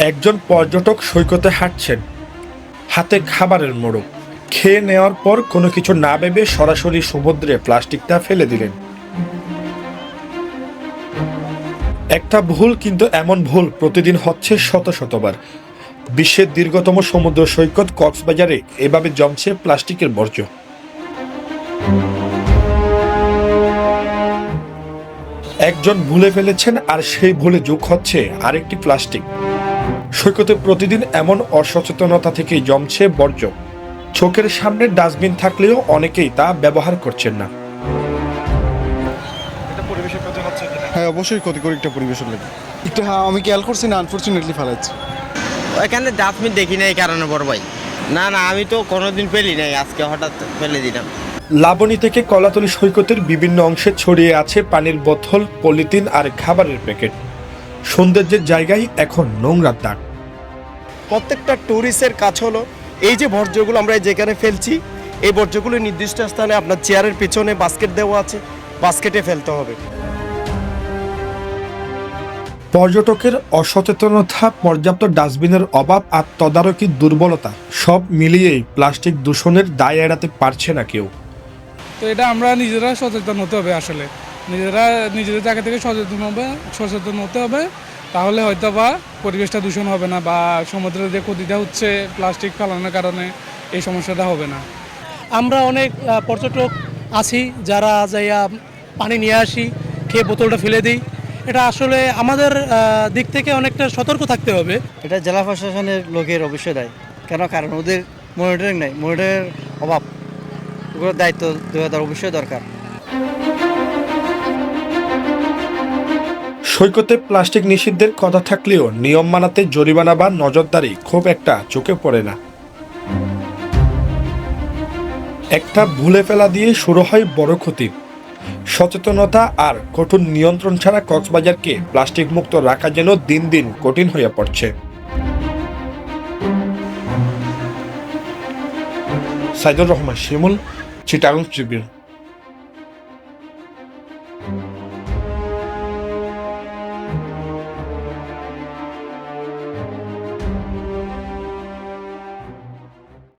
একজন পর্যটক সৈকতে হাঁটছেন, হাতে খাবারের মোড়ক। খেয়ে নেওয়ার পর কোনো কিছু না ভেবে সরাসরি সমুদ্রে প্লাস্টিকটা ফেলে দিলেন। একটা ভুল, কিন্তু এমন ভুল প্রতিদিন হচ্ছে শত শতবার। বিশ্বের দীর্ঘতম সমুদ্র সৈকত কক্সবাজারে এভাবে জমছে প্লাস্টিকের বর্জ্য। একজন ভুলে ফেলেছেন, আর সেই ভুলে যোগ হচ্ছে আরেকটি প্লাস্টিক। সৈকতে প্রতিদিন এমন অসচেতনতা থেকেই জমছে বর্জ্য। চোখের সামনে ডাস্টবিন থাকলেও অনেকেই তা ব্যবহার করছেন না। হ্যাঁ, অবশ্যই ক্ষতিকর একটা পরিবেশের লাগে। একটু আমি খেয়াল করছি না, আনফর্চুনেটলি ফেলাচ্ছি। এখানে ডাস্টবিন দেখি না, এই কারণে বড় ভাই। না আমি তো কোনোদিন পেলি নাই, আজকে হঠাৎ ফেলে দিলাম। লাবণী থেকে কলাতলী সৈকতের বিভিন্ন অংশে ছড়িয়ে আছে পানির বোতল, পলিথিন আর খাবারের প্যাকেট। সৌন্দর্যের জায়গায় এখন নোংরার দাগ। প্রত্যেকটা ট্যুরিস্টের কাজ হলো এই যে বর্জ্যগুলো আমরা যেখানে ফেলছি, এই বর্জ্যগুলো নির্দিষ্ট স্থানে আপনার চেয়ারের পিছনে বাস্কেট দেওয়া আছে, বাস্কেটে ফেলতে হবে। পর্যটকের অসচেতনতা, পর্যাপ্ত ডাস্টবিনের অভাব আর তদারকির দুর্বলতা সব মিলিয়েই প্লাস্টিক দূষণের দায় এড়াতে পারছে না কেউ। তো এটা আমরা নিজেরা সচেতন হতে হবে। আসলে নিজেদের জায়গা থেকে সচেতন হতে হবে, তাহলে হয়তো বা পরিবেশটা দূষণ হবে না, বা সমুদ্রের যে ক্ষতিটা হচ্ছে প্লাস্টিক ফেলানোর কারণে এই সমস্যাটা হবে না। আমরা অনেক পর্যটক আছি যারা যাইয়া পানি নিয়ে আসি, খেয়ে বোতলটা ফেলে দিই। এটা আসলে আমাদের দিক থেকে অনেকটা সতর্ক থাকতে হবে। এটা জেলা প্রশাসনের লোকের অবশ্যই দায়। কারণ ওদের মনিটরিং নাই, মনিটরের অভাব। ওগুলোর দায়িত্ব দেওয়া অবশ্যই দরকার। সৈকতে প্লাস্টিক নিষিদ্ধের কথা থাকলেও নিয়ম মানাতে জরিমানা বা নজরদারি খুব একটা চোখে পড়ে না। একটা ভুলে ফেলা দিয়ে শুরু হয় বড় ক্ষতি। সচেতনতা আর কঠোর নিয়ন্ত্রণ ছাড়া কক্সবাজারকে প্লাস্টিক মুক্ত রাখা যেন দিন দিন কঠিন হয়ে পড়ছে। সাইদুর রহমান শিমুল, চিটাগং ট্রিবিউন।